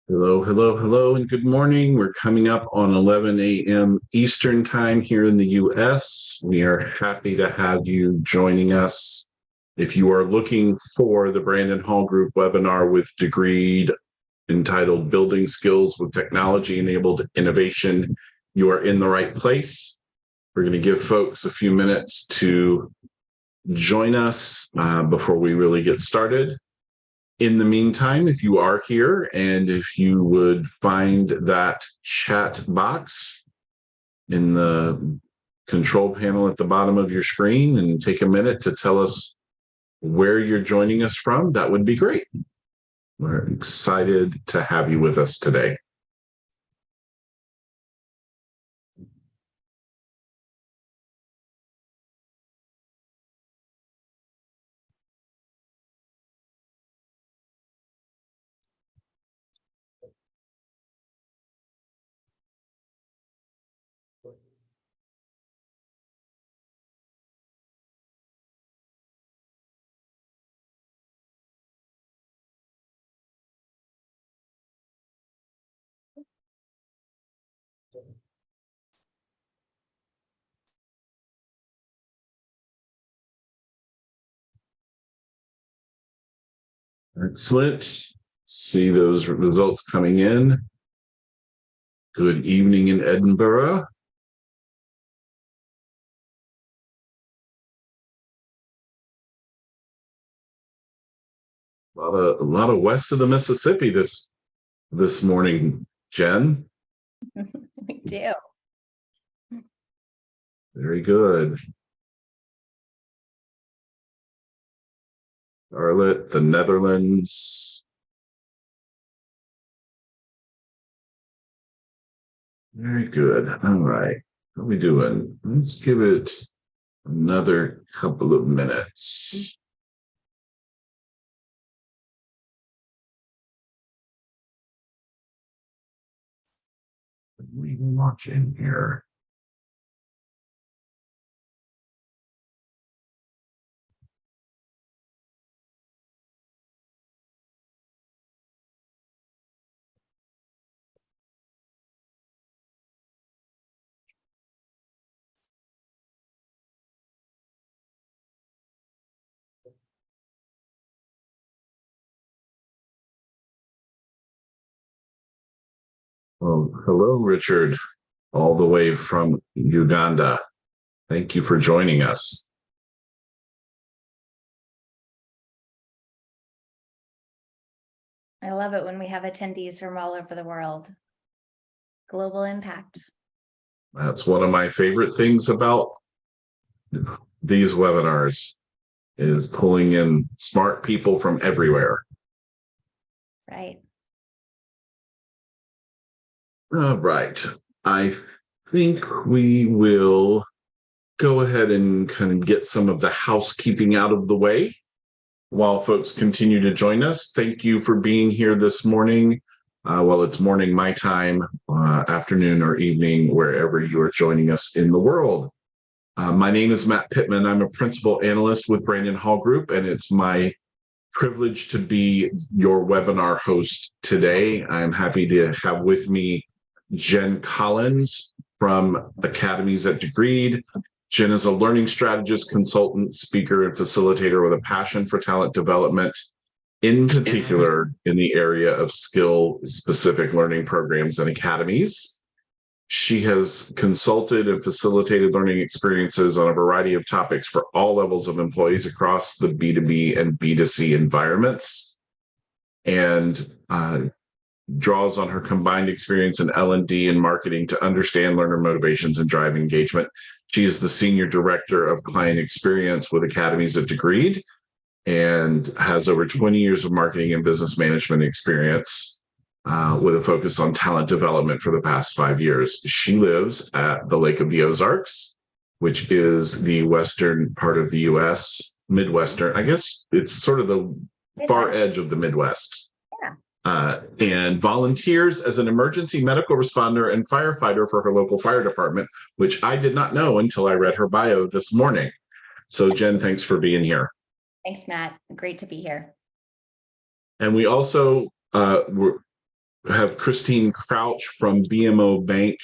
Hello, hello, hello, and good morning. We're coming up on 11 a.m. Eastern Time here in the U.S. We are happy to have you joining us. If you are looking for the Brandon Hall Group webinar with Degreed entitled Building Skills with Technology-Enabled Innovation, you are in the right place. We're going to give folks a few minutes to join us before we really get started. In the meantime, if you are here and if you would find that chat box in the control panel at the bottom of your screen and take a minute to tell us where you're joining us from, that would be great. We're excited to have you with us today. Excellent. See those results coming in. Good evening in Edinburgh. A lot of west of the Mississippi this morning, Jen. We do. Very good. Charlotte, the Netherlands. Very good. All right. How are we doing? Let's give it another couple of minutes. We watch in here. Well, hello, Richard, all the way from Uganda. Thank you for joining us. I love it when we have attendees from all over the world. Global impact. That's one of my favorite things about these webinars is pulling in smart people from everywhere. Right. All right. I think we will go ahead and kind of get some of the housekeeping out of the way while folks continue to join us. Thank you for being here this morning. Well, it's morning my time, afternoon or evening, wherever you are joining us in the world. My name is Matt Pittman. I'm a principal analyst with Brandon Hall Group, and it's my privilege to be your webinar host today. I'm happy to have with me Jen Collins from Academies at Degreed. Jen is a learning strategist, consultant, speaker, and facilitator with a passion for talent development, in particular in the area of skill-specific learning programs and academies. She has consulted and facilitated learning experiences on a variety of topics for all levels of employees across the B2B and B2C environments, and draws on her combined experience in L&D and marketing to understand learner motivations and drive engagement. She is the Senior Director of Client Experience with Academies at Degreed and has over 20 years of marketing and business management experience with a focus on talent development for the past 5 years. She lives at the Lake of the Ozarks, which is the western part of the U.S., Midwestern. I guess it's sort of the far edge of the Midwest. And volunteers as an emergency medical responder and firefighter for her local fire department, which I did not know until I read her bio this morning. So Jen, thanks for being here. Thanks, Matt. Great to be here. And we also have Christine Crouch from BMO Bank,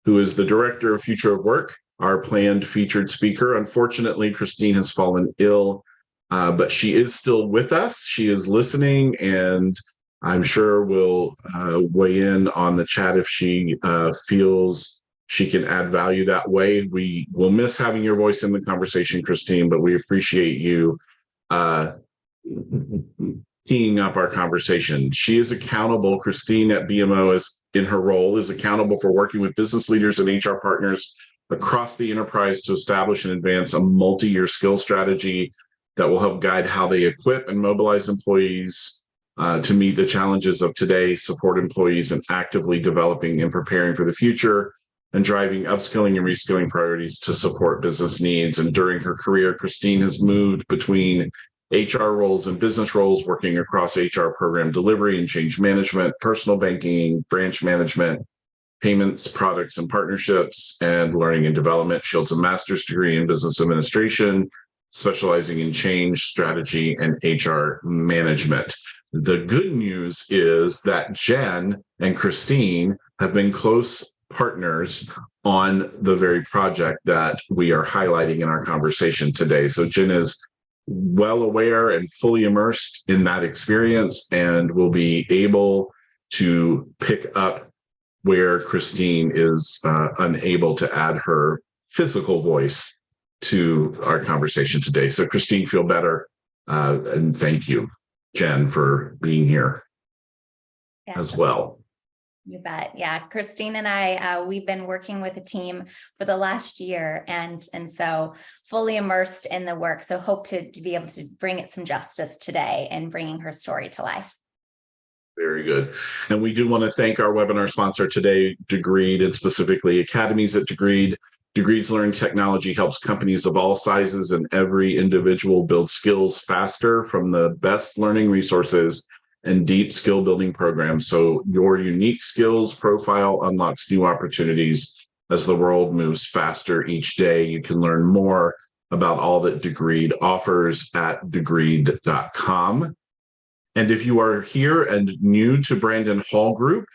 who is the Director of Future of Work, our planned featured speaker. Unfortunately, Christine has fallen ill, but she is still with us. She is listening, and I'm sure will weigh in on the chat if she feels she can add value that way. We will miss having your voice in the conversation, Christine, but we appreciate you teeing up our conversation. She is accountable. Christine at BMO is in her role is accountable for working with business leaders and HR partners across the enterprise to establish and advance a multi-year skill strategy that will help guide how they equip and mobilize employees to meet the challenges of today, support employees in actively developing and preparing for the future, and driving upskilling and reskilling priorities to support business needs. And during her career, Christine has moved between HR roles and business roles, working across HR program delivery and change management, personal banking, branch management, payments, products and partnerships, and learning and development. She holds a master's degree in business administration, specializing in change, strategy, and HR management. The good news is that Jen and Christine have been close partners on the very project that we are highlighting in our conversation today. So Jen is well aware and fully immersed in that experience and will be able to pick up where Christine is unable to add her physical voice to our conversation today. So Christine, feel better. And thank you, Jen, for being here as well. You bet. Yeah, Christine and I, we've been working with a team for the last year, and so fully immersed in the work. So hope to be able to bring it some justice today and bringing her story to life. Very good. And we do want to thank our webinar sponsor today, Degreed, and specifically academies at Degreed. Degreed's learning technology helps companies of all sizes and every individual build skills faster from the best learning resources and deep skill building programs. So your unique skills profile unlocks new opportunities as the world moves faster each day. You can learn more about all that Degreed offers at degreed.com. And if you are here and new to Brandon Hall Group,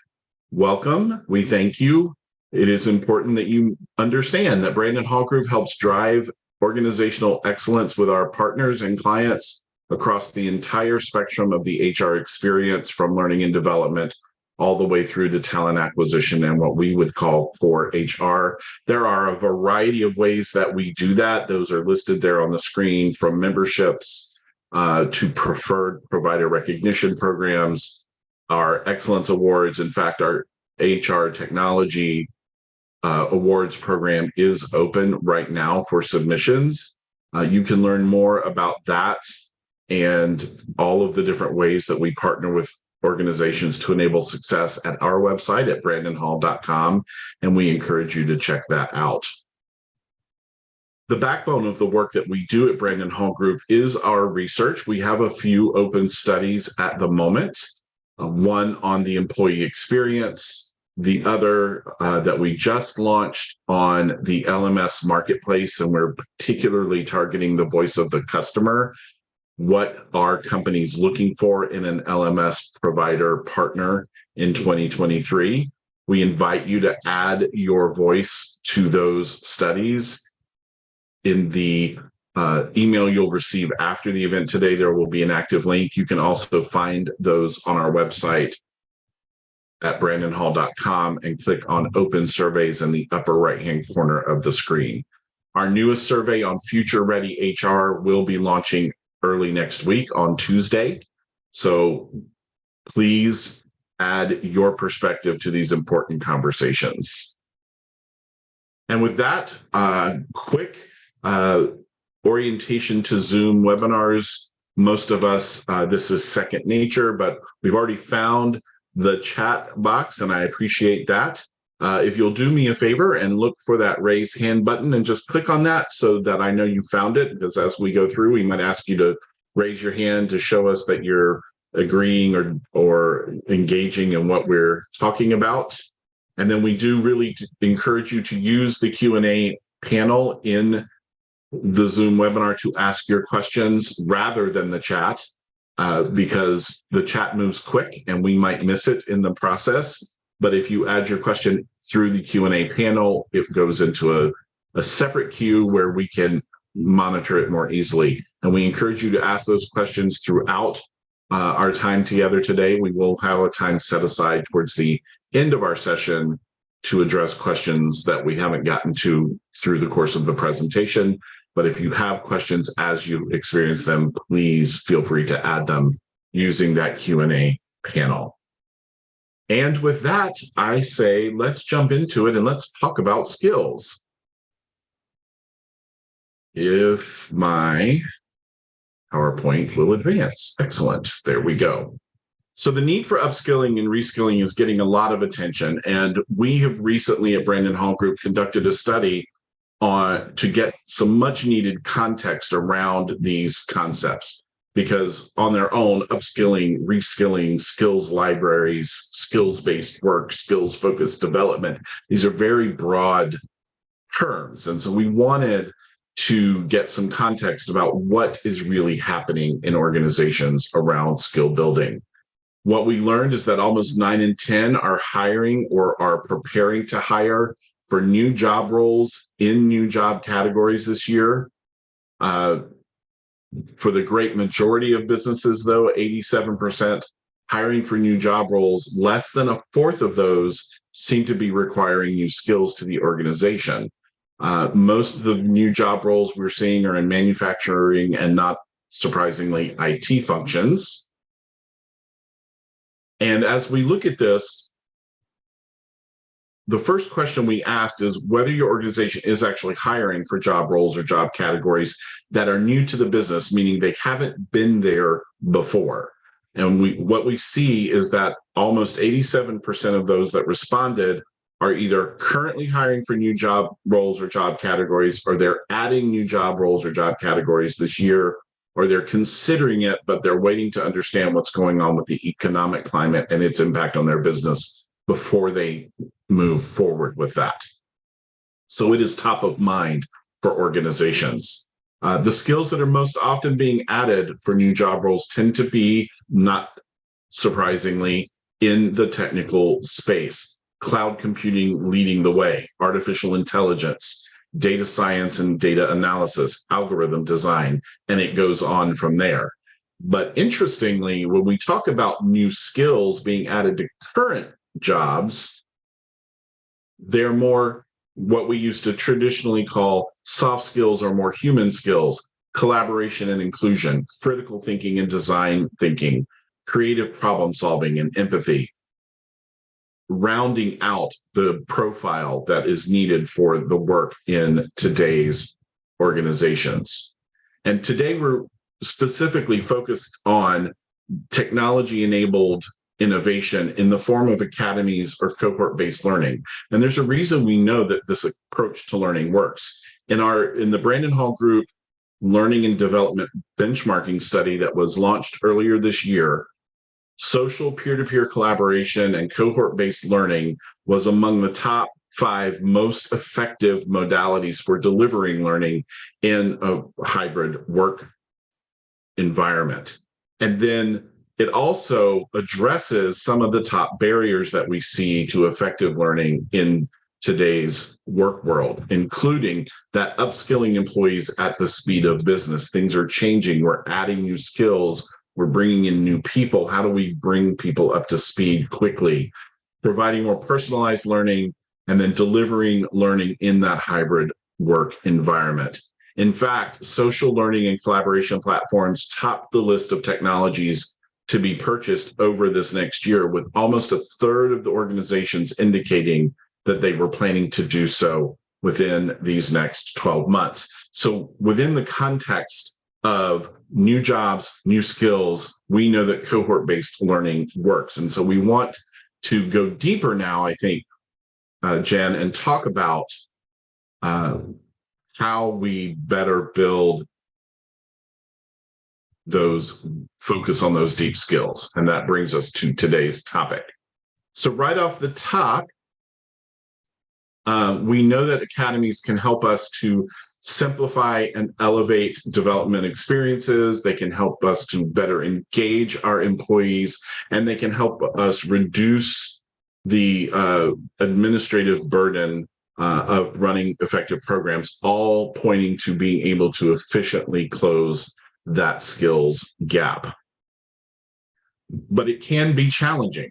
welcome. We thank you. It is important that you understand that Brandon Hall Group helps drive organizational excellence with our partners and clients across the entire spectrum of the HR experience, from learning and development all the way through to talent acquisition and what we would call core HR. There are a variety of ways that we do that. Those are listed there on the screen, from memberships to preferred provider recognition programs, our excellence awards. In fact, our HR technology awards program is open right now for submissions. You can learn more about that and all of the different ways that we partner with organizations to enable success at our website at brandonhall.com, and we encourage you to check that out. The backbone of the work that we do at Brandon Hall Group is our research. We have a few open studies at the moment, one on the employee experience, the other that we just launched on the LMS marketplace, and we're particularly targeting the voice of the customer. What are companies looking for in an LMS provider partner in 2023? We invite you to add your voice to those studies. In the email you'll receive after the event today, there will be an active link. You can also find those on our website at brandonhall.com and click on Open Surveys in the upper right-hand corner of the screen. Our newest survey on Future Ready HR will be launching early next week on Tuesday. So please add your perspective to these important conversations. And with that, quick orientation to Zoom webinars. Most of us, this is second nature, but we've already found the chat box, and I appreciate that. If you'll do me a favor and look for that raise hand button and just click on that so that I know you found it, because as we go through, we might ask you to raise your hand to show us that you're agreeing or engaging in what we're talking about. And then we do really encourage you to use the Q&A panel in the Zoom webinar to ask your questions rather than the chat. because the chat moves quick and we might miss it in the process. But if you add your question through the Q&A panel, it goes into a separate queue where we can monitor it more easily. And we encourage you to ask those questions throughout our time together today. We will have a time set aside towards the end of our session to address questions that we haven't gotten to through the course of the presentation. But if you have questions as you experience them, please feel free to add them using that Q&A panel. And with that, I say, let's jump into it and let's talk about skills. If my PowerPoint will advance. Excellent. There we go. So the need for upskilling and reskilling is getting a lot of attention. And we have recently at Brandon Hall Group conducted a study to get some much needed context around these concepts, because on their own, upskilling, reskilling, skills libraries, skills-based work, skills-focused development, these are very broad terms. And so we wanted to get some context about what is really happening in organizations around skill building. What we learned is that almost 9 in 10 are hiring or are preparing to hire for new job roles in new job categories this year. For the great majority of businesses, though, 87% hiring for new job roles, less than a fourth of those seem to be requiring new skills to the organization. Most of the new job roles we're seeing are in manufacturing and, not surprisingly, IT functions. And as we look at this, the first question we asked is whether your organization is actually hiring for job roles or job categories that are new to the business, meaning they haven't been there before. And what we see is that almost 87% of those that responded are either currently hiring for new job roles or job categories, or they're adding new job roles or job categories this year, or they're considering it, but they're waiting to understand what's going on with the economic climate and its impact on their business before they move forward with that. So it is top of mind for organizations. The skills that are most often being added for new job roles tend to be, not surprisingly, in the technical space. Cloud computing leading the way, artificial intelligence, data science and data analysis, algorithm design, and it goes on from there. But interestingly, when we talk about new skills being added to current jobs, they're more what we used to traditionally call soft skills or more human skills, collaboration and inclusion, critical thinking and design thinking, creative problem solving and empathy, rounding out the profile that is needed for the work in today's organizations. And today we're specifically focused on technology-enabled innovation in the form of academies or cohort-based learning. And there's a reason we know that this approach to learning works. In the Brandon Hall Group Learning and Development Benchmarking Study that was launched earlier this year, social peer-to-peer collaboration and cohort-based learning was among the top 5 most effective modalities for delivering learning in a hybrid work environment. And then it also addresses some of the top barriers that we see to effective learning in today's work world, including that upskilling employees at the speed of business. Things are changing. We're adding new skills. We're bringing in new people. How do we bring people up to speed quickly? Providing more personalized learning and then delivering learning in that hybrid work environment. In fact, social learning and collaboration platforms top the list of technologies to be purchased over this next year, with almost a third of the organizations indicating that they were planning to do so within these next 12 months. So within the context of new jobs, new skills, we know that cohort-based learning works. And so we want to go deeper now, I think, Jen, and talk about how we better build those, focus on those deep skills. And that brings us to today's topic. So right off the top, we know that academies can help us to simplify and elevate development experiences. They can help us to better engage our employees, and they can help us reduce the administrative burden of running effective programs, all pointing to being able to efficiently close that skills gap. But it can be challenging.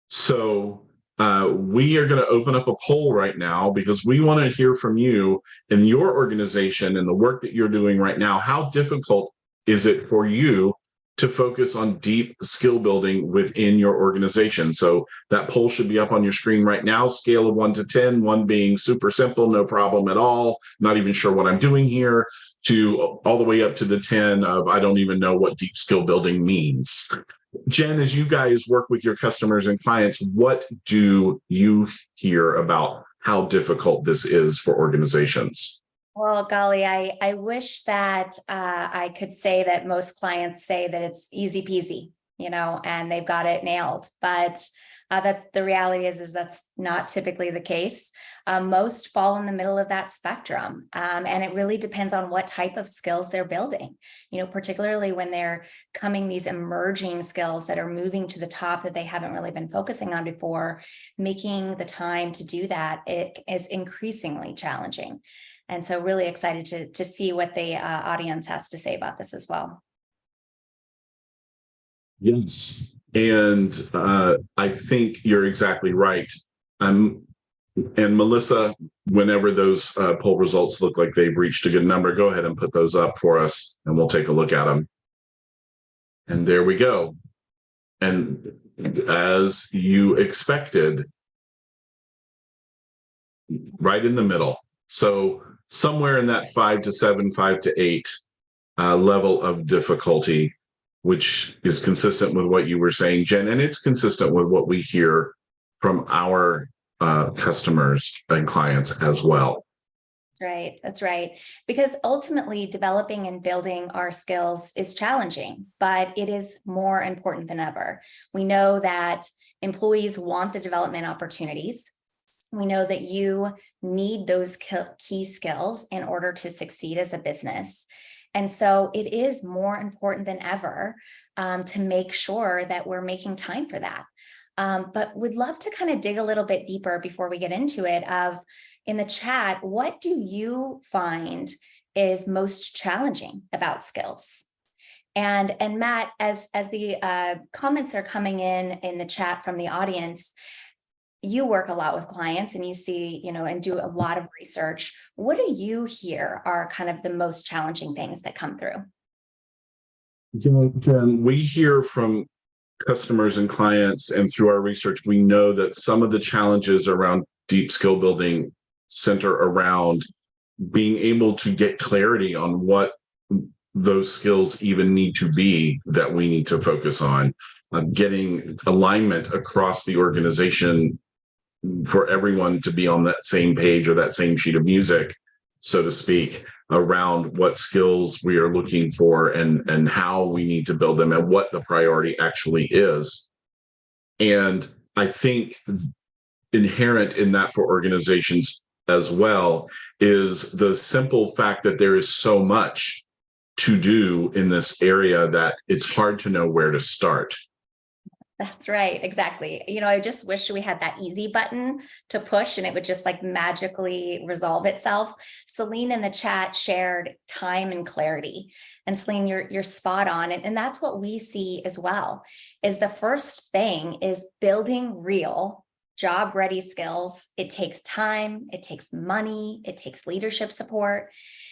So we are going to open up a poll right now because we want to hear from you in your organization and the work that you're doing right now. How difficult is it for you to focus on deep skill building within your organization? So that poll should be up on your screen right now. Scale of 1 to 10, 1 being super simple, no problem at all, not even sure what I'm doing here, to all the way up to the 10 of I don't even know what deep skill building means. Jen, as you guys work with your customers and clients, what do you hear about how difficult this is for organizations? Well, golly, I wish that I could say that most clients say that it's easy peasy, and they've got it nailed. But that's the reality is that's not typically the case. Most fall in the middle of that spectrum. And it really depends on what type of skills they're building, particularly when they're coming these emerging skills that are moving to the top that they haven't really been focusing on before. Making the time to do that, it is increasingly challenging. And so really excited to see what the audience has to say about this as well. Yes. And I think you're exactly right. And Melissa, whenever those poll results look like they've reached a good number, go ahead and put those up for us and we'll take a look at them. And there we go. And as you expected, right in the middle. So somewhere in that 5 to 7, 5 to 8 level of difficulty, which is consistent with what you were saying, Jen, and it's consistent with what we hear from our customers and clients as well. That's right. Because ultimately developing and building our skills is challenging, but it is more important than ever. We know that employees want the development opportunities. We know that you need those key skills in order to succeed as a business. And so it is more important than ever to make sure that we're making time for that. But would love to kind of dig a little bit deeper before we get into it in the chat, what do you find is most challenging about skills? And Matt, as the comments are coming in the chat from the audience, you work a lot with clients and you see, and do a lot of research. What do you hear are kind of the most challenging things that come through? Jen, we hear from customers and clients, and through our research, we know that some of the challenges around deep skill building center around being able to get clarity on what those skills even need to be that we need to focus on, getting alignment across the organization for everyone to be on that same page or that same sheet of music, so to speak, around what skills we are looking for and how we need to build them and what the priority actually is. And I think inherent in that for organizations as well is the simple fact that there is so much to do in this area that it's hard to know where to start. That's right. Exactly. I just wish we had that easy button to push and it would just like magically resolve itself. Celine in the chat shared time and clarity. And Celine, you're spot on. And that's what we see as well, is the first thing is building real job ready skills. It takes time, it takes money, it takes leadership support.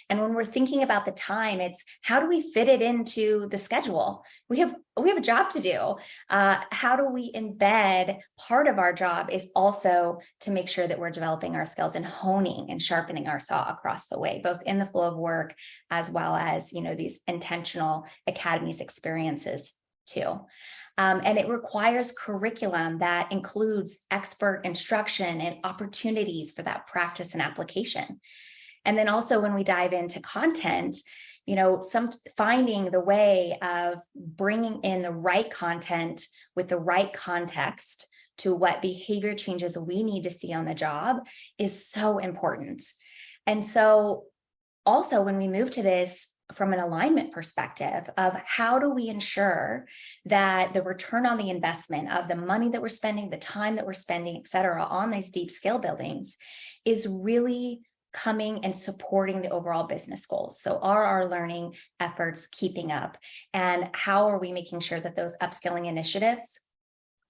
And when we're thinking about the time, it's how do we fit it into the schedule? We have a job to do. How do we embed part of our job is also to make sure that we're developing our skills and honing and sharpening our saw across the way, both in the flow of work as well as, these intentional academies experiences too. And it requires curriculum that includes expert instruction and opportunities for that practice and application. And then also when we dive into content, finding the way of bringing in the right content with the right context to what behavior changes we need to see on the job is so important. And so also, when we move to this from an alignment perspective of how do we ensure that the return on the investment of the money that we're spending, the time that we're spending, et cetera, on these deep skill buildings is really coming and supporting the overall business goals. So are our learning efforts keeping up? And how are we making sure that those upskilling initiatives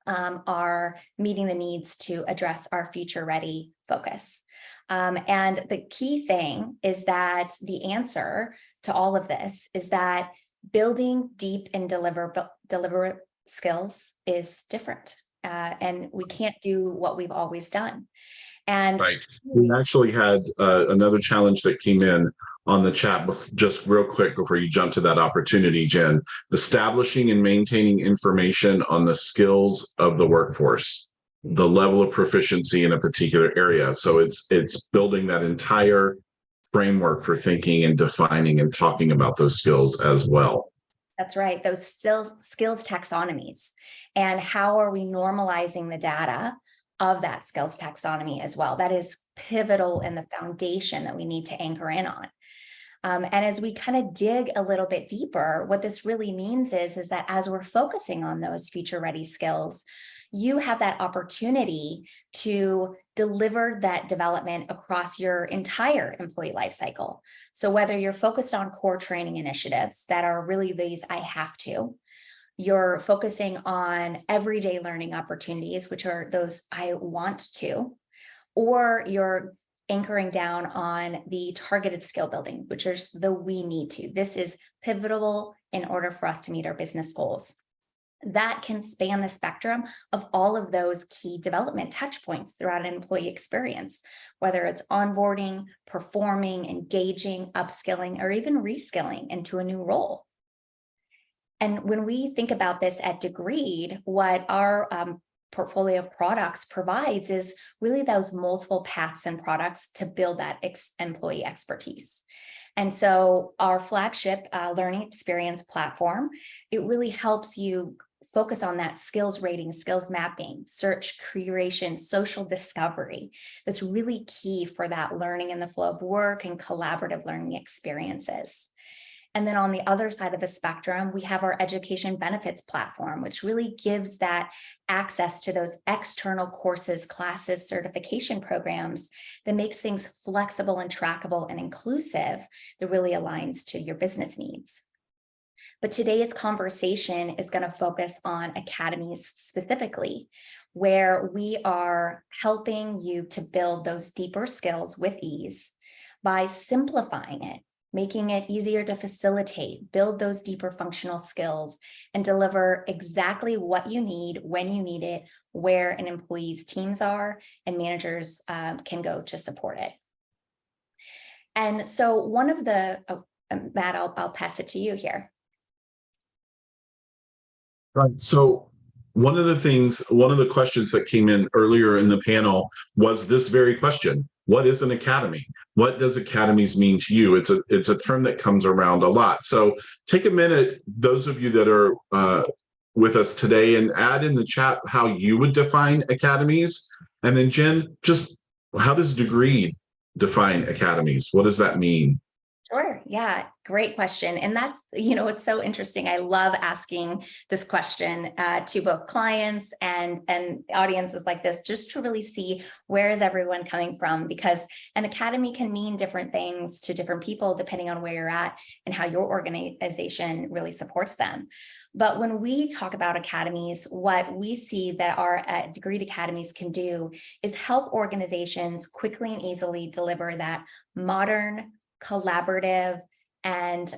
are meeting the needs to address our future ready focus? And the key thing is that the answer to all of this is that building deep and deliberate skills is different. And we can't do what we've always done. And Right. We actually had another challenge that came in on the chat, just real quick before you jump to that opportunity, Jen. Establishing and maintaining information on the skills of the workforce, the level of proficiency in a particular area. So it's building that entire framework for thinking and defining and talking about those skills as well. That's right. Those skills taxonomies, and how are we normalizing the data of that skills taxonomy as well? That is pivotal in the foundation that we need to anchor in on. And as we kind of dig a little bit deeper, what this really means is that as we're focusing on those future ready skills, you have that opportunity to deliver that development across your entire employee life cycle. So whether you're focused on core training initiatives that are really these I have to, you're focusing on everyday learning opportunities, which are those I want to, or you're anchoring down on the targeted skill building, which is the we need to. This is pivotal in order for us to meet our business goals. That can span the spectrum of all of those key development touch points throughout an employee experience, whether it's onboarding, performing, engaging, upskilling, or even reskilling into a new role. And when we think about this at Degreed, what our portfolio of products provides is really those multiple paths and products to build that employee expertise. And so our flagship learning experience platform, it really helps you focus on that skills rating, skills mapping, search, curation, social discovery. That's really key for that learning in the flow of work and collaborative learning experiences. And then on the other side of the spectrum, we have our education benefits platform, which really gives that access to those external courses, classes, certification programs that makes things flexible and trackable and inclusive that really aligns to your business needs. But today's conversation is going to focus on academies specifically, where we are helping you to build those deeper skills with ease by simplifying it, making it easier to facilitate, build those deeper functional skills, and deliver exactly what you need, when you need it, where an employee's teams are, and managers can go to support it. And so one of the, Matt, I'll pass it to you here. Right. So one of the questions that came in earlier in the panel was this very question. What is an academy? What does academies mean to you? It's a term that comes around a lot. So take a minute, those of you that are with us today, and add in the chat how you would define academies. And then Jen, just how does Degreed define academies? What does that mean? Sure. Yeah. Great question. And that's, it's so interesting. I love asking this question to both clients and audiences like this, just to really see where is everyone coming from, because an academy can mean different things to different people depending on where you're at and how your organization really supports them. But when we talk about academies, what we see that our Degreed academies can do is help organizations quickly and easily deliver that modern, collaborative, and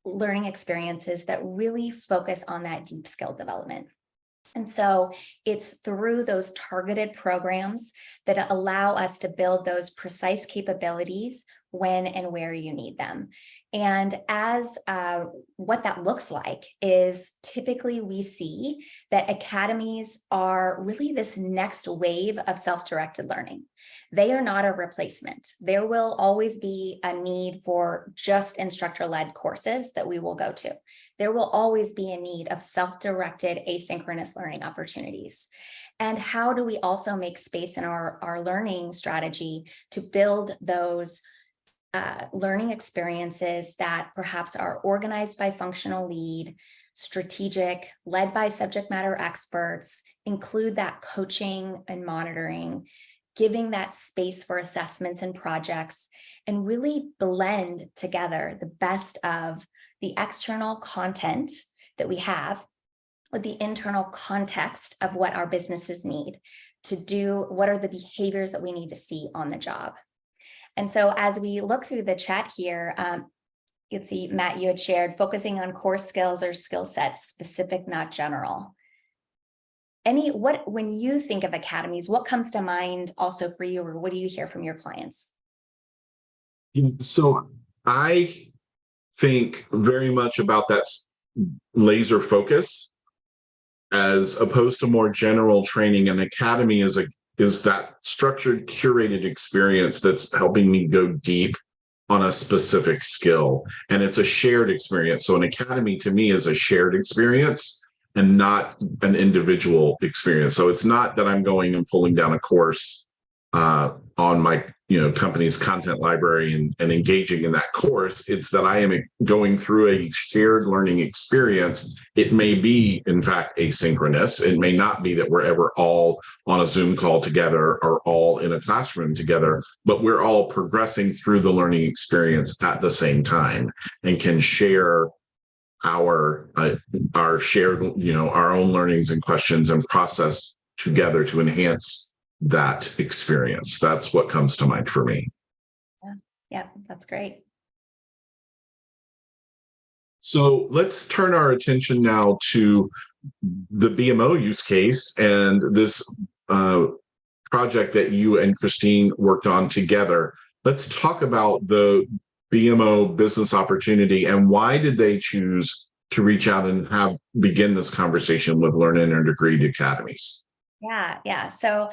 learning experiences that really focus on that deep skill development. And so it's through those targeted programs that allow us to build those precise capabilities when and where you need them. And as what that looks like is typically we see that academies are really this next wave of self-directed learning. They are not a replacement. There will always be a need for just instructor-led courses that we will go to. There will always be a need of self-directed asynchronous learning opportunities. And how do we also make space in our learning strategy to build those learning experiences that perhaps are organized by functional lead, strategic, led by subject matter experts, include that coaching and monitoring, giving that space for assessments and projects, and really blend together the best of the external content that we have with the internal context of what our businesses need to do, what are the behaviors that we need to see on the job. And so as we look through the chat here, you'd see, Matt, you had shared focusing on core skills or skill sets, specific, not general. When you think of academies, what comes to mind also for you, or what do you hear from your clients? So I think very much about that laser focus as opposed to more general training. An academy is that structured, curated experience that's helping me go deep on a specific skill. And it's a shared experience. So an academy to me is a shared experience and not an individual experience. So it's not that I'm going and pulling down a course on my company's content library and engaging in that course. It's that I am going through a shared learning experience. It may be, in fact, asynchronous. It may not be that we're ever all on a Zoom call together or all in a classroom together, but we're all progressing through the learning experience at the same time and can share our shared, our own learnings and questions and process together to enhance that experience. That's what comes to mind for me. Yeah, that's great. So let's turn our attention now to the BMO use case and this project that you and Christine worked on together. Let's talk about the BMO business opportunity and why did they choose to reach out and begin this conversation with Learn and Earn Degree Academies? Yeah. So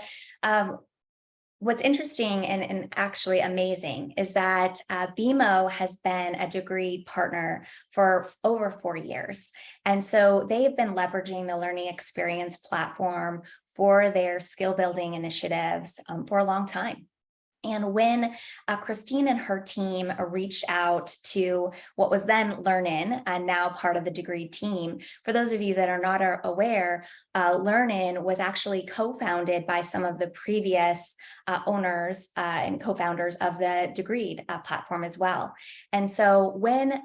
what's interesting and actually amazing is that BMO has been a degree partner for over 4 years. And so they have been leveraging the learning experience platform for their skill building initiatives for a long time. And when Christine and her team reached out to what was then Learn-In, and now part of the degree team, for those of you that are not aware, Learn-In was actually co-founded by some of the previous owners and co-founders of the degree platform as well. And so when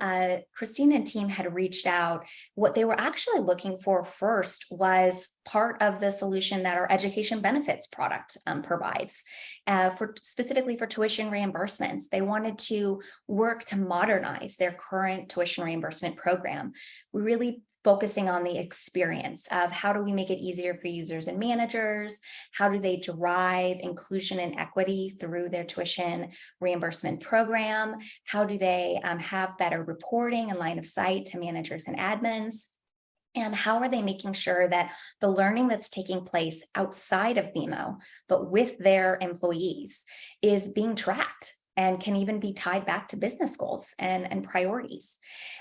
Christine and team had reached out, what they were actually looking for first was part of the solution that our education benefits product provides. Specifically for tuition reimbursements. They wanted to work to modernize their current tuition reimbursement program, really focusing on the experience of how do we make it easier for users and managers, how do they drive inclusion and equity through their tuition reimbursement program, how do they have better reporting and line of sight to managers and admins. And how are they making sure that the learning that's taking place outside of BMO, but with their employees, is being tracked and can even be tied back to business goals and priorities.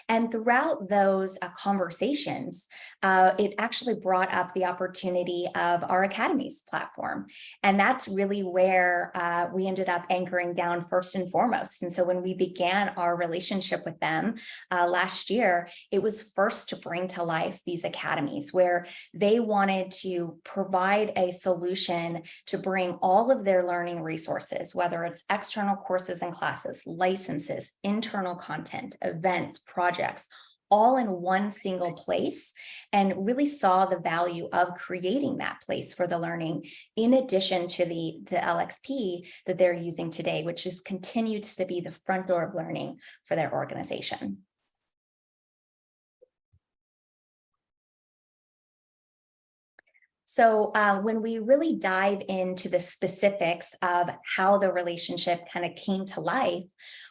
And throughout those conversations, it actually brought up the opportunity of our academies platform. And that's really where we ended up anchoring down first and foremost. And so when we began our relationship with them last year, it was first to bring to life these academies where they wanted to provide a solution to bring all of their learning resources, whether it's external courses and classes, licenses, internal content, events, projects, all in one single place, and really saw the value of creating that place for the learning in addition to the LXP that they're using today, which is continues to be the front door of learning for their organization. So when we really dive into the specifics of how the relationship kind of came to life,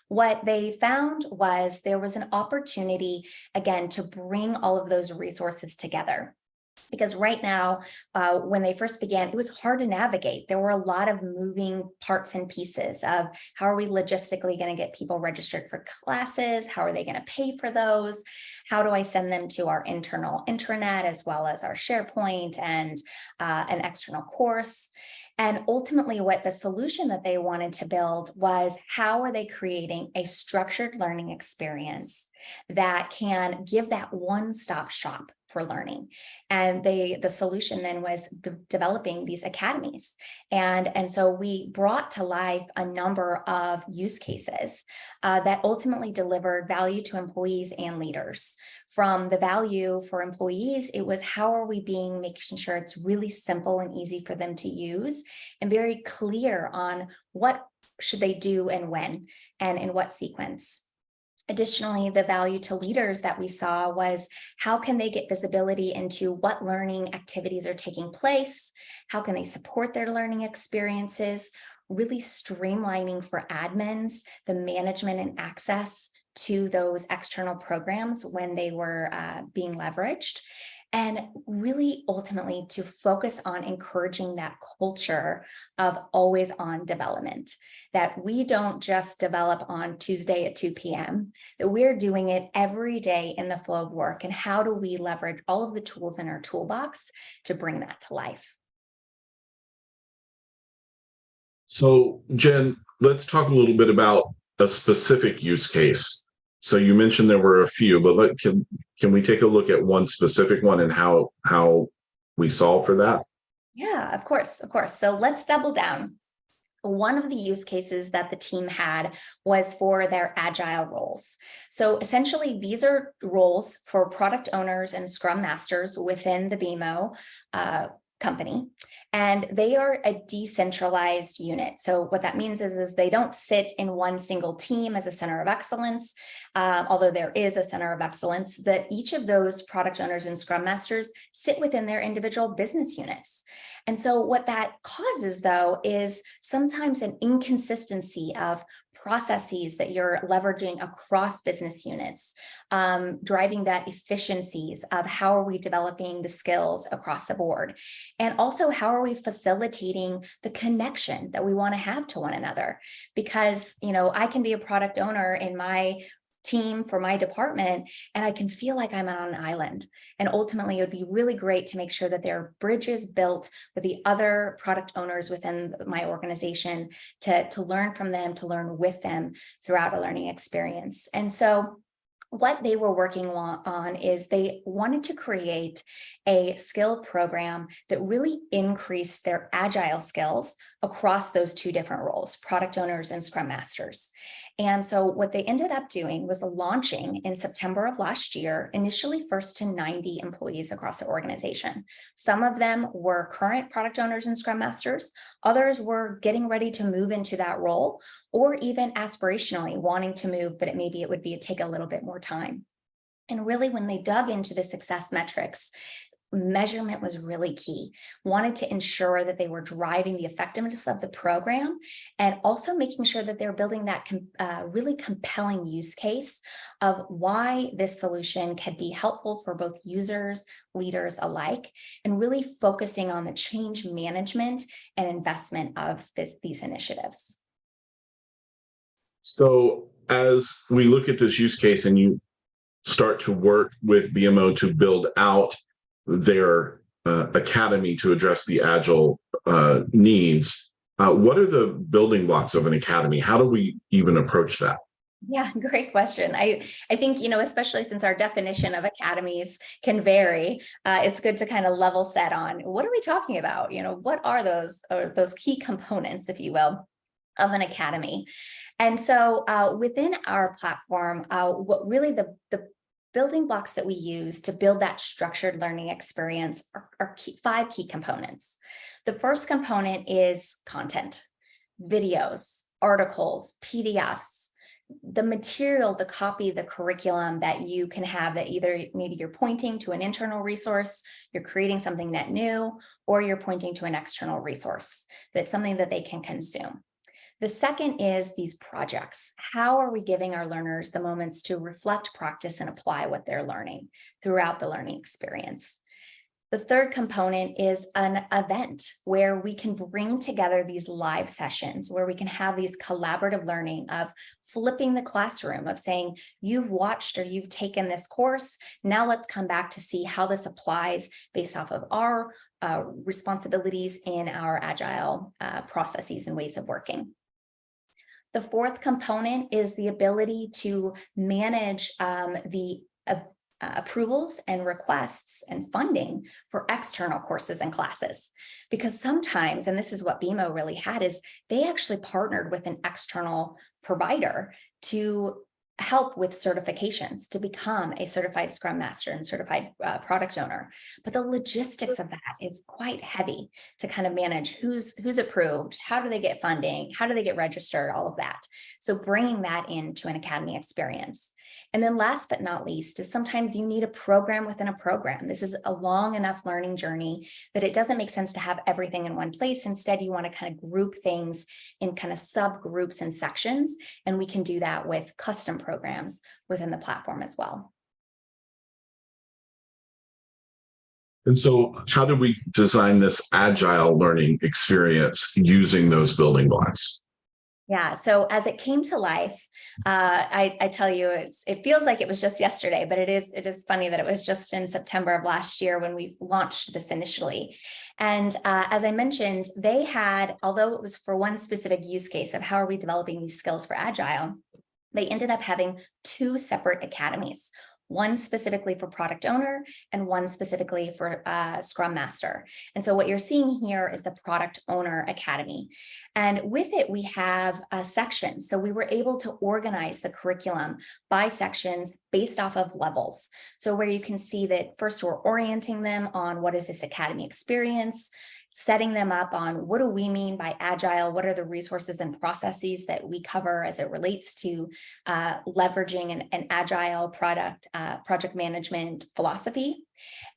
what they found was there was an opportunity, again, to bring all of those resources together. Because right now, when they first began, it was hard to navigate. There were a lot of moving parts and pieces of how are we logistically going to get people registered for classes? How are they going to pay for those? How do I send them to our internal intranet as well as our SharePoint and an external course? And ultimately, what the solution that they wanted to build was, how are they creating a structured learning experience that can give that one-stop shop for learning? And the solution then was developing these academies. And so we brought to life a number of use cases that ultimately delivered value to employees and leaders. From the value for employees, it was, how are we making sure it's really simple and easy for them to use, and very clear on what should they do and when and in what sequence. Additionally, the value to leaders that we saw was, how can they get visibility into what learning activities are taking place? How can they support their learning experiences? Really streamlining for admins the management and access to those external programs when they were being leveraged. And really ultimately to focus on encouraging that culture of always on development, that we don't just develop on Tuesday at 2 p.m., that we're doing it every day in the flow of work. And how do we leverage all of the tools in our toolbox to bring that to life? So, Jen, let's talk a little bit about a specific use case. So you mentioned there were a few, but can we take a look at one specific one and how we solve for that? Yeah, of course, of course. So let's double down. One of the use cases that the team had was for their agile roles. So essentially, these are roles for product owners and scrum masters within the BMO company, and they are a decentralized unit. So what that means is they don't sit in one single team as a center of excellence, although there is a center of excellence, that each of those product owners and scrum masters sit within their individual business units. And so what that causes, though, is sometimes an inconsistency of processes that you're leveraging across business units, driving that efficiencies of how are we developing the skills across the board, and also how are we facilitating the connection that we want to have to one another. Because, I can be a product owner in my team for my department, and I can feel like I'm on an island. And ultimately, it would be really great to make sure that there are bridges built with the other product owners within my organization to learn from them, to learn with them throughout a learning experience. And so what they were working on is they wanted to create a skill program that really increased their agile skills across those two different roles, product owners and scrum masters. And so what they ended up doing was launching in September of last year, initially first to 90 employees across the organization. Some of them were current product owners and scrum masters. Others were getting ready to move into that role, or even aspirationally wanting to move, but maybe it would take a little bit more time. And really, when they dug into the success metrics, measurement was really key. Wanted to ensure that they were driving the effectiveness of the program, and also making sure that they're building that really compelling use case of why this solution can be helpful for both users, leaders alike, and really focusing on the change management and investment of these initiatives. So as we look at this use case and you start to work with BMO to build out their academy to address the agile needs, what are the building blocks of an academy? How do we even approach that? Yeah, great question. I think, especially since our definition of academies can vary, it's good to kind of level set on what are we talking about? What are those key components, if you will, of an academy? And so within our platform, what really the building blocks that we use to build that structured learning experience are five key components. The first component is content, videos, articles, PDFs, the material, the copy, the curriculum that you can have, that either maybe you're pointing to an internal resource, you're creating something net new, or you're pointing to an external resource, that's something that they can consume. The second is these projects. How are we giving our learners the moments to reflect, practice, and apply what they're learning throughout the learning experience? The third component is an event where we can bring together these live sessions, where we can have these collaborative learning of flipping the classroom, of saying, you've watched or you've taken this course, now let's come back to see how this applies based off of our responsibilities in our agile processes and ways of working. The fourth component is the ability to manage the approvals and requests and funding for external courses and classes. Because sometimes, and this is what BMO really had, is they actually partnered with an external provider to help with certifications to become a certified Scrum Master and certified product owner. But the logistics of that is quite heavy to kind of manage who's approved, how do they get funding, how do they get registered, all of that. So bringing that into an academy experience. And then last but not least is sometimes you need a program within a program. This is a long enough learning journey that it doesn't make sense to have everything in one place. Instead, you want to kind of group things in kind of subgroups and sections. And we can do that with custom programs within the platform as well. And so how do we design this agile learning experience using those building blocks? Yeah, so as it came to life, I tell you, it feels like it was just yesterday, but it is funny that it was just in September of last year when we launched this initially. And as I mentioned, they had, although it was for one specific use case of how are we developing these skills for Agile, they ended up having two separate academies. One specifically for product owner and one specifically for Scrum Master. And so what you're seeing here is the Product Owner Academy. And with it, we have a section. So we were able to organize the curriculum by sections based off of levels. So where you can see that first we're orienting them on what is this academy experience, setting them up on what do we mean by agile, what are the resources and processes that we cover as it relates to leveraging an agile project management philosophy,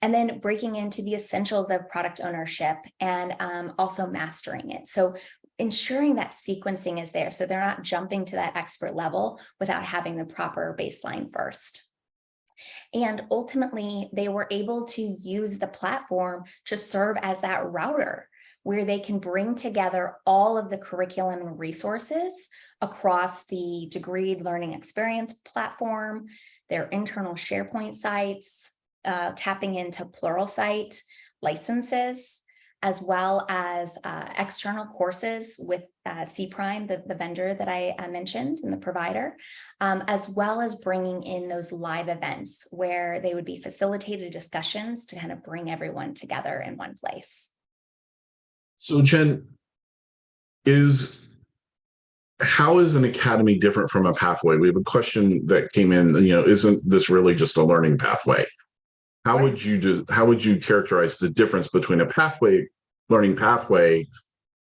and then breaking into the essentials of product ownership and also mastering it. So ensuring that sequencing is there so they're not jumping to that expert level without having the proper baseline first. And ultimately, they were able to use the platform to serve as that router where they can bring together all of the curriculum and resources across the Degreed Learning Experience platform, their internal SharePoint sites, tapping into Pluralsight licenses, as well as external courses with C-Prime, the vendor that I mentioned and the provider, as well as bringing in those live events where they would be facilitated discussions to kind of bring everyone together in one place. So Jen, how is an academy different from a pathway? We have a question that came in, isn't this really just a learning pathway? How would you characterize the difference between a learning pathway,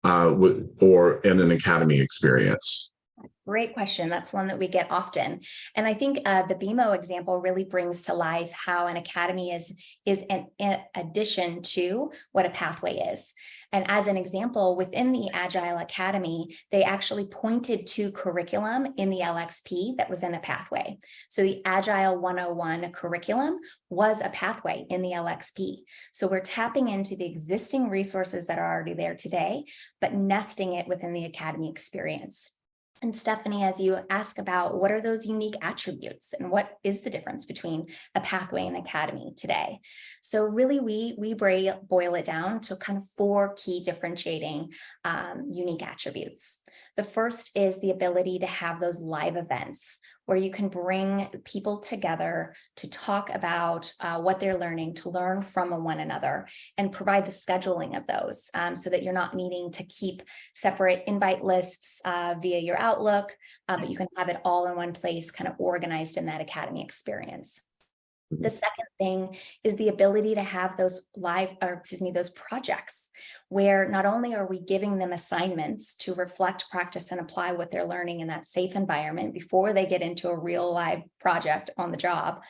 or an academy experience? Great question. That's one that we get often. And I think the BMO example really brings to life how an academy is an addition to what a pathway is. And as an example, within the Agile Academy, they actually pointed to curriculum in the LXP that was in a pathway. So the Agile 101 curriculum was a pathway in the LXP. So we're tapping into the existing resources that are already there today, but nesting it within the academy experience. And Stephanie, as you ask about what are those unique attributes and what is the difference between a pathway and academy today? So really we boil it down to kind of four key differentiating unique attributes. The first is the ability to have those live events where you can bring people together to talk about what they're learning, to learn from one another, and provide the scheduling of those so that you're not needing to keep separate invite lists via your Outlook, but you can have it all in one place, kind of organized in that academy experience. The second thing is the ability to have those those projects where not only are we giving them assignments to reflect, practice, and apply what they're learning in that safe environment before they get into a real live project on the job,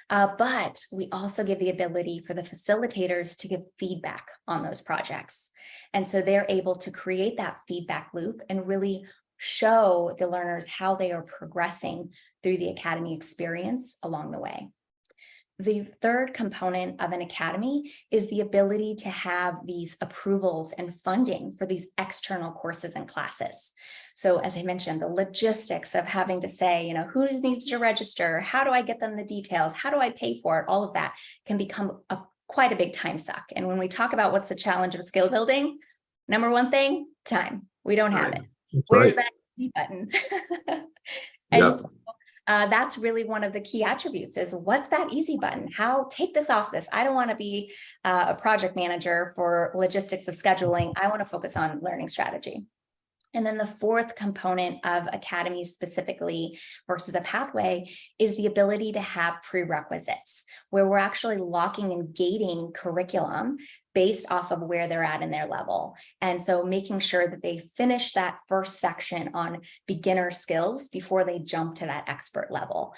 but we also give the ability for the facilitators to give feedback on those projects. And so they're able to create that feedback loop and really show the learners how they are progressing through the academy experience along the way. The third component of an academy is the ability to have these approvals and funding for these external courses and classes. So as I mentioned, the logistics of having to say, who needs to register? How do I get them the details? How do I pay for it? All of that can become quite a big time suck. And when we talk about what's the challenge of skill building, number one thing, time. We don't have it. That's Where's right. that easy button? And Yep. so, that's really one of the key attributes is what's that easy button? How take this off this? I don't want to be a project manager for logistics of scheduling. I want to focus on learning strategy. And then the fourth component of academies specifically versus a pathway is the ability to have prerequisites where we're actually locking and gating curriculum based off of where they're at in their level. And so making sure that they finish that first section on beginner skills before they jump to that expert level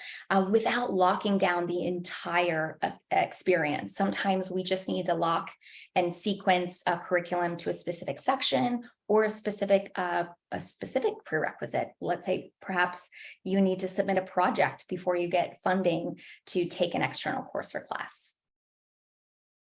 without locking down the entire experience. Sometimes we just need to lock and sequence a curriculum to a specific section or a specific prerequisite. Let's say perhaps you need to submit a project before you get funding to take an external course or class.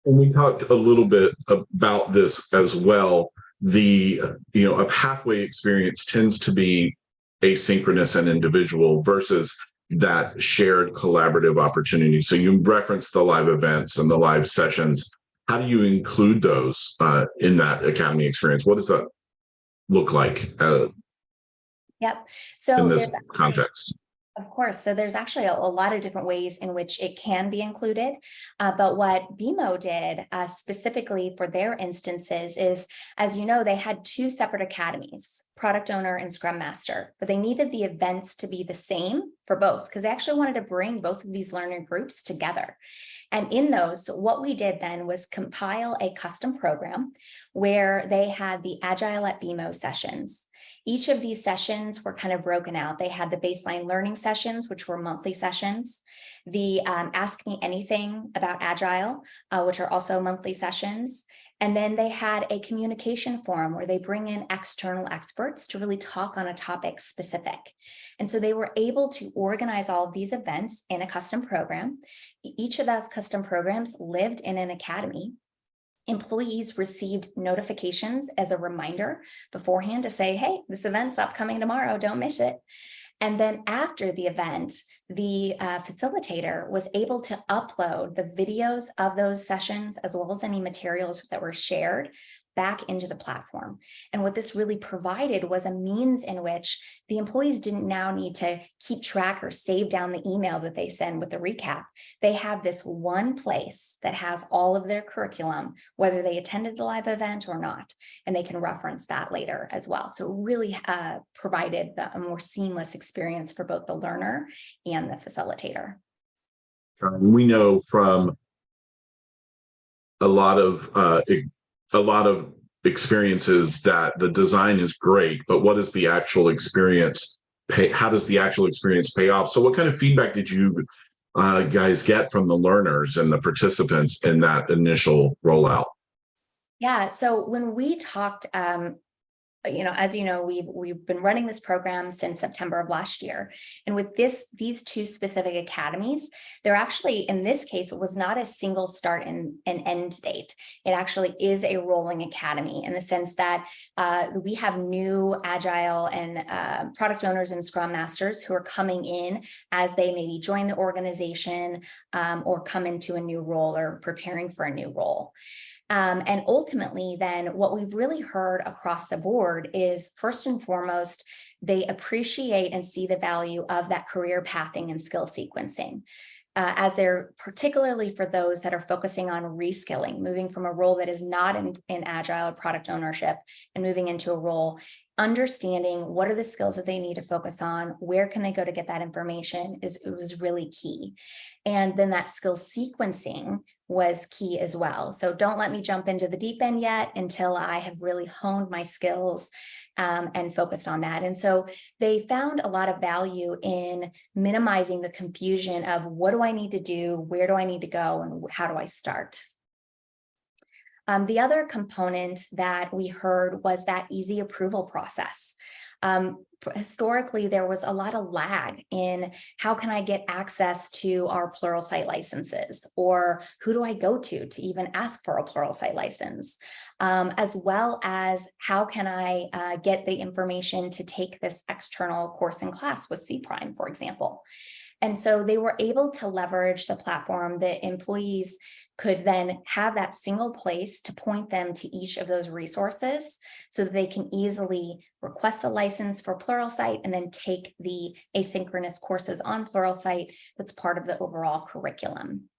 And we talked a little bit about this as well. A pathway experience tends to be asynchronous and individual versus that shared collaborative opportunity. So you referenced the live events and the live sessions. How do you include those in that academy experience? What does that look like Yep. in So this context? Of course. So there's actually a lot of different ways in which it can be included. But what BMO did specifically for their instances is, as you know, they had two separate academies, product owner and scrum master, but they needed the events to be the same for both because they actually wanted to bring both of these learner groups together. And in those, what we did then was compile a custom program where they had the Agile at BMO sessions. Each of these sessions were kind of broken out. They had the baseline learning sessions, which were monthly sessions, the Ask Me Anything about Agile, which are also monthly sessions. And then they had a communication forum where they bring in external experts to really talk on a topic specific. And so they were able to organize all of these events in a custom program. Each of those custom programs lived in an academy. Employees received notifications as a reminder beforehand to say, hey, this event's upcoming tomorrow, don't miss it. And then after the event, the facilitator was able to upload the videos of those sessions as well as any materials that were shared back into the platform. And what this really provided was a means in which the employees didn't now need to keep track or save down the email that they send with the recap. They have this one place that has all of their curriculum, whether they attended the live event or not, and they can reference that later as well. So it really provided a more seamless experience for both the learner and the facilitator. We know from a lot of experiences that the design is great, but what is the actual experience how does the actual experience pay off? So what kind of feedback did you guys get from the learners and the participants in that initial rollout? Yeah, so when we talked, as you know, we've been running this program since September of last year. And with these two specific academies, they're actually, in this case, it was not a single start and end date. It actually is a rolling academy in the sense that we have new Agile and product owners and Scrum Masters who are coming in as they maybe join the organization or come into a new role or preparing for a new role. And ultimately, then what we've really heard across the board is, first and foremost, they appreciate and see the value of that career pathing and skill sequencing. As they're particularly for those that are focusing on reskilling, moving from a role that is not in Agile product ownership and moving into a role, understanding what are the skills that they need to focus on, where can they go to get that information was really key. And then that skill sequencing was key as well. So don't let me jump into the deep end yet until I have really honed my skills and focused on that. And so they found a lot of value in minimizing the confusion of what do I need to do, where do I need to go, and how do I start? The other component that we heard was that easy approval process. Historically, there was a lot of lag in how can I get access to our Pluralsight licenses, or who do I go to even ask for a Pluralsight license, as well as how can I get the information to take this external course and class with C Prime, for example. And so they were able to leverage the platform. The employees could then have that single place to point them to each of those resources so that they can easily request a license for Pluralsight and then take the asynchronous courses on Pluralsight that's part of the overall curriculum.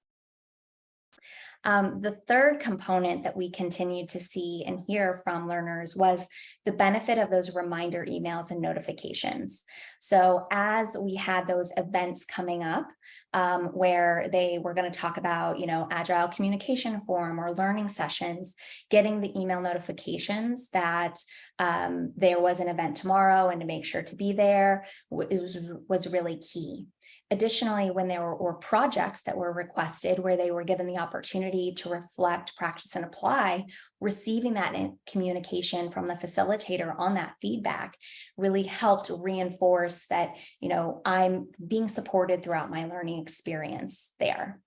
The third component that we continued to see and hear from learners was the benefit of those reminder emails and notifications. So as we had those events coming up, where they were going to talk about, agile communication forum or learning sessions, getting the email notifications that there was an event tomorrow and to make sure to be there was really key. Additionally, when there were projects that were requested where they were given the opportunity to reflect, practice, and apply, receiving that communication from the facilitator on that feedback really helped reinforce that, I'm being supported throughout my learning experience there.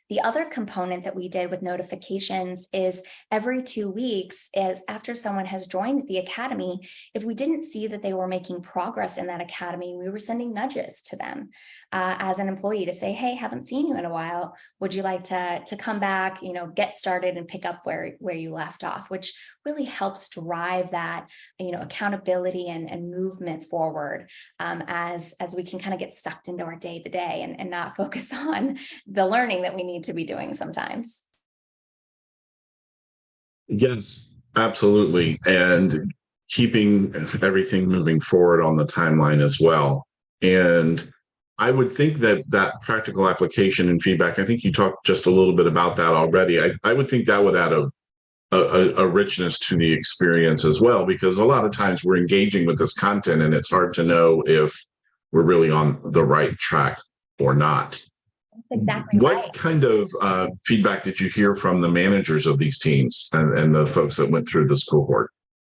The other component that we did with notifications is every 2 weeks, is after someone has joined the academy, if we didn't see that they were making progress in that academy, we were sending nudges to them as an employee to say, hey, haven't seen you in a while. Would you like to come back, get started and pick up where you left off, which really helps drive that, accountability and movement forward as we can kind of get sucked into our day to day and not focus on the learning that we need to be doing sometimes. Yes, absolutely. And keeping everything moving forward on the timeline as well. And I would think that practical application and feedback, I think you talked just a little bit about that already. I would think that would add a richness to the experience as well, because a lot of times we're engaging with this content and it's hard to know if we're really on the right track or not. Exactly What right. kind of feedback did you hear from the managers of these teams and the folks that went through this cohort?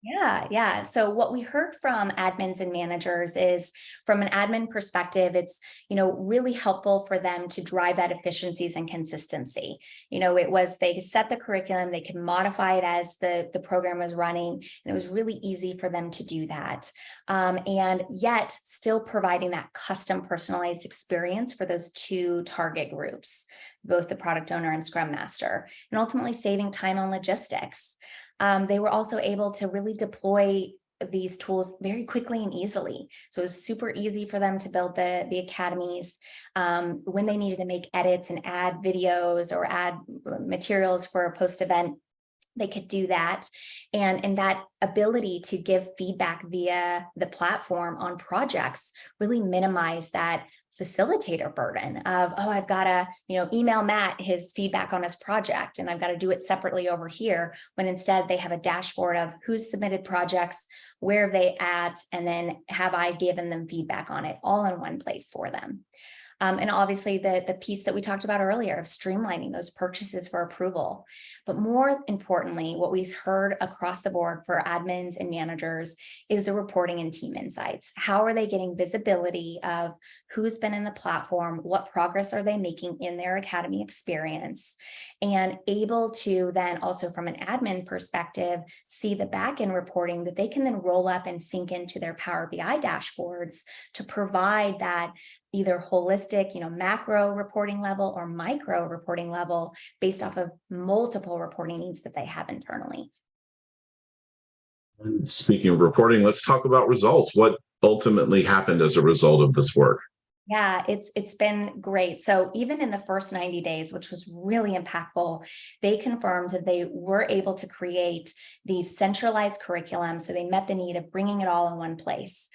Yeah. So what we heard from admins and managers is, from an admin perspective, it's, really helpful for them to drive that efficiencies and consistency. It was, they set the curriculum, they could modify it as the program was running, and it was really easy for them to do that. And yet still providing that custom personalized experience for those two target groups, both the product owner and Scrum Master, and ultimately saving time on logistics. They were also able to really deploy these tools very quickly and easily. So it was super easy for them to build the academies. When they needed to make edits and add videos or add materials for a post-event, they could do that. And that ability to give feedback via the platform on projects really minimize that facilitator burden of, oh, I've got to, email Matt his feedback on his project, and I've got to do it separately over here, when instead they have a dashboard of who's submitted projects, where are they at, and then have I given them feedback on it all in one place for them. And obviously the piece that we talked about earlier of streamlining those purchases for approval. But more importantly, what we've heard across the board for admins and managers is the reporting and team insights. How are they getting visibility of who's been in the platform? What progress are they making in their academy experience? And able to then also, from an admin perspective, see the back-end reporting that they can then roll up and sync into their Power BI dashboards to provide that either holistic, macro reporting level or micro reporting level based off of multiple reporting needs that they have internally. Speaking of reporting, let's talk about results. What ultimately happened as a result of this work? Yeah, it's been great. So even in the first 90 days, which was really impactful, they confirmed that they were able to create these centralized curriculum. So they met the need of bringing it all in one place.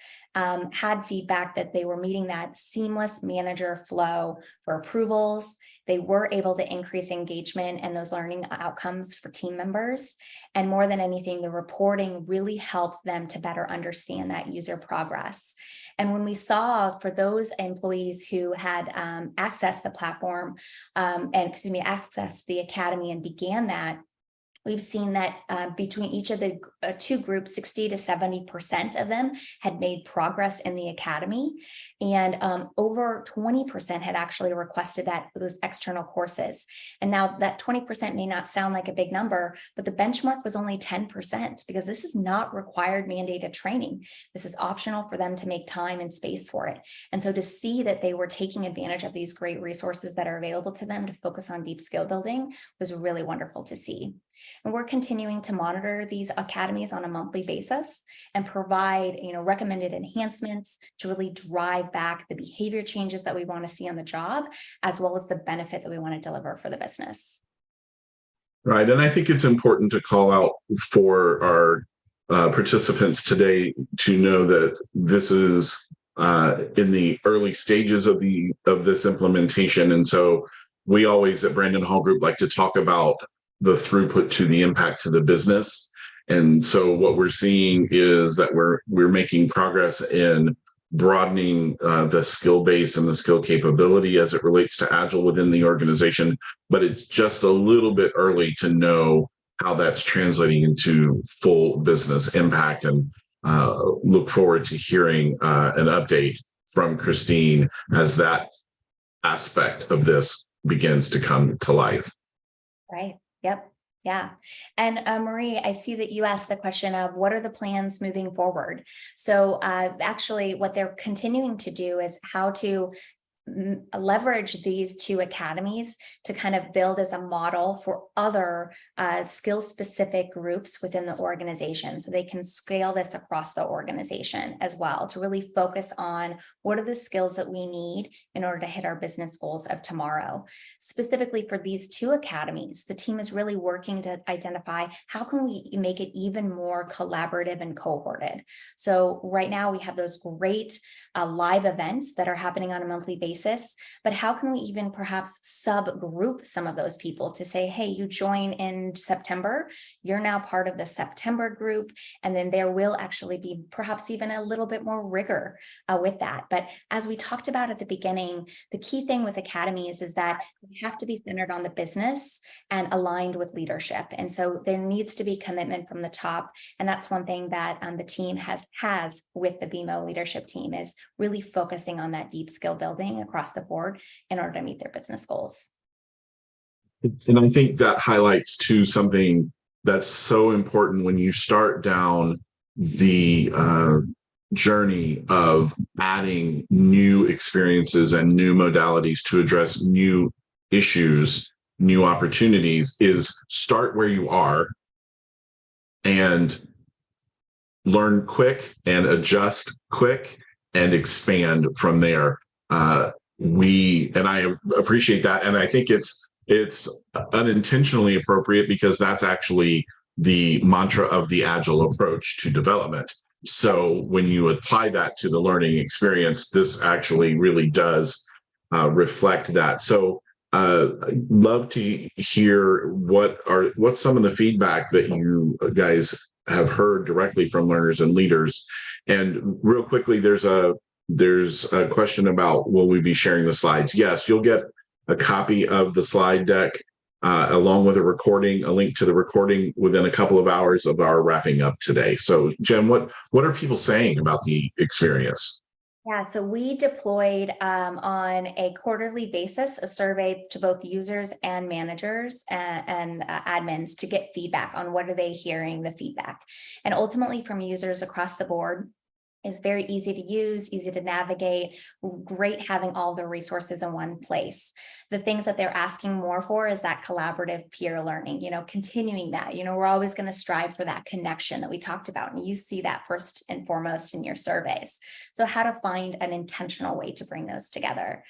Had feedback that they were meeting that seamless manager flow for approvals. They were able to increase engagement and those learning outcomes for team members. And more than anything, the reporting really helped them to better understand that user progress. And when we saw for those employees who had accessed the platform accessed the academy and began that, We've seen that between each of the two groups, 60 to 70% of them had made progress in the academy, and over 20% had actually requested those external courses. And now that 20% may not sound like a big number, but the benchmark was only 10%, because this is not required mandated training. This is optional for them to make time and space for it. And so to see that they were taking advantage of these great resources that are available to them to focus on deep skill building was really wonderful to see. And we're continuing to monitor these academies on a monthly basis and provide, recommended enhancements to really drive back the behavior changes that we want to see on the job, as well as the benefit that we want to deliver for the business. Right. And I think it's important to call out for our participants today to know that this is in the early stages of this implementation. And so we always at Brandon Hall Group like to talk about the throughput to the impact to the business. And so what we're seeing is that we're making progress in broadening the skill base and the skill capability as it relates to Agile within the organization, but it's just a little bit early to know how that's translating into full business impact, and look forward to hearing an update from Christine as that aspect of this begins to come to life. Right. Yep. Yeah. And Marie, I see that you asked the question of what are the plans moving forward? So actually what they're continuing to do is how to leverage these two academies to kind of build as a model for other skill-specific groups within the organization, so they can scale this across the organization as well, to really focus on what are the skills that we need in order to hit our business goals of tomorrow. Specifically for these two academies, the team is really working to identify how can we make it even more collaborative and cohorted. So right now we have those great live events that are happening on a monthly basis, but how can we even perhaps subgroup some of those people to say, hey, you join in September, you're now part of the September group, and then there will actually be perhaps even a little bit more rigor with that. But as we talked about at the beginning, the key thing with academies is that we have to be centered on the business and aligned with leadership. And so there needs to be commitment from the top. And that's one thing that the team has with the BMO leadership team, is really focusing on that deep skill building across the board in order to meet their business goals. And I think that highlights too something that's so important when you start down the journey of adding new experiences and new modalities to address new issues, new opportunities, is start where you are and learn quick and adjust quick and expand from there. And I appreciate that. And I think it's unintentionally appropriate, because that's actually the mantra of the Agile approach to development. So when you apply that to the learning experience, this actually really does reflect that. So I'd love to hear what's some of the feedback that you guys have heard directly from learners and leaders. And real quickly, there's a question about, will we be sharing the slides? Yes, you'll get a copy of the slide deck along with a link to the recording within a couple of hours of our wrapping up today. So Jen, what are people saying about the experience? Yeah, so we deployed on a quarterly basis a survey to both users and managers and admins to get feedback on what are they hearing, the feedback. And ultimately from users across the board, is very easy to use, easy to navigate, great having all the resources in one place. The things that they're asking more for is that collaborative peer learning, continuing that, we're always going to strive for that connection that we talked about. And you see that first and foremost in your surveys. So how to find an intentional way to bring those together.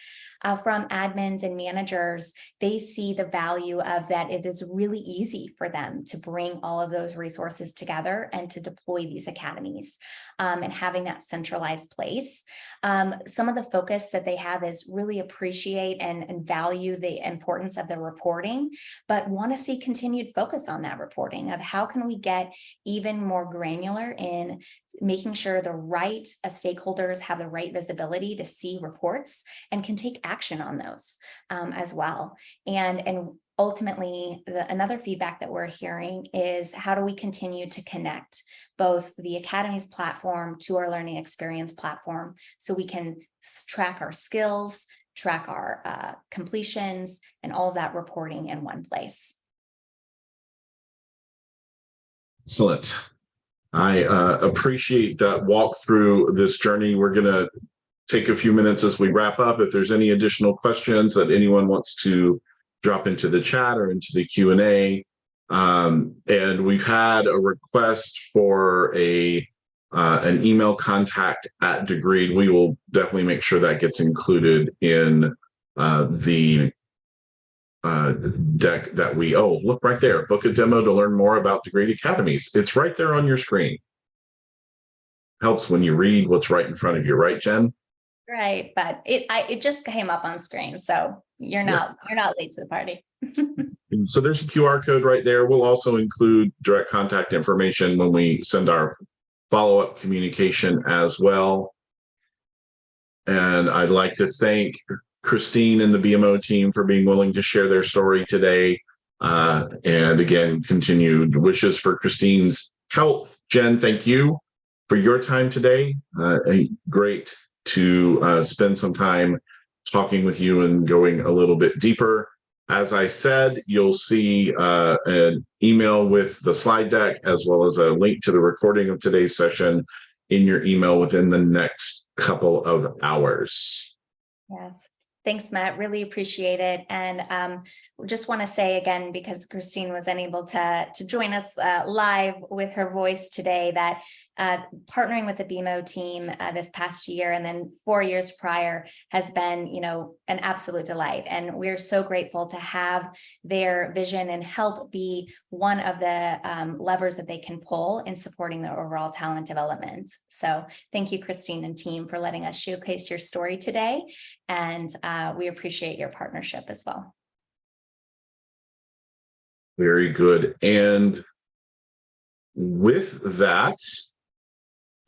From admins and managers, they see the value of that. It is really easy for them to bring all of those resources together and to deploy these academies and having that centralized place. Some of the focus that they have is really appreciate and value the importance of the reporting, but want to see continued focus on that reporting of how can we get even more granular in making sure the right stakeholders have the right visibility to see reports and can take action on those as well. And ultimately, another feedback that we're hearing is how do we continue to connect both the Academies platform to our learning experience platform so we can track our skills, track our completions, and all of that reporting in one place. Excellent. I appreciate that walk through this journey. We're going to take a few minutes as we wrap up. If there's any additional questions that anyone wants to drop into the chat or into the Q&A. And we've had a request for an email contact at Degree. We will definitely make sure that gets included in the deck that look right there. Book a demo to learn more about Degree Academies. It's right there on your screen. Helps when you read what's right in front of you, right, Jen? Right, but it just came up on screen, so you're not late to the party. So there's a QR code right there. We'll also include direct contact information when we send our follow-up communication as well. And I'd like to thank Christine and the BMO team for being willing to share their story today. And again, continued wishes for Christine's health. Jen, thank you for your time today. Great to spend some time talking with you and going a little bit deeper. As I said, you'll see an email with the slide deck as well as a link to the recording of today's session in your email within the next couple of hours. Yes. Thanks, Matt. Really appreciate it. And just want to say again, because Christine was unable to join us live with her voice today, that partnering with the BMO team this past year and then 4 years prior has been, an absolute delight. And we're so grateful to have their vision and help be one of the levers that they can pull in supporting the overall talent development. So thank you, Christine and team, for letting us showcase your story today. And we appreciate your partnership as well. Very good. And with that,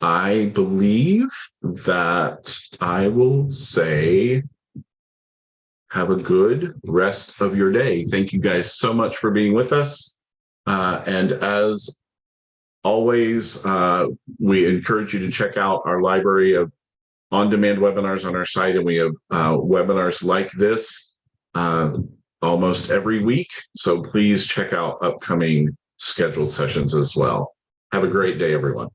I believe that I will say, have a good rest of your day. Thank you guys so much for being with us. And as always, we encourage you to check out our library of on-demand webinars on our site. And we have webinars like this almost every week. So please check out upcoming scheduled sessions as well. Have a great day, everyone.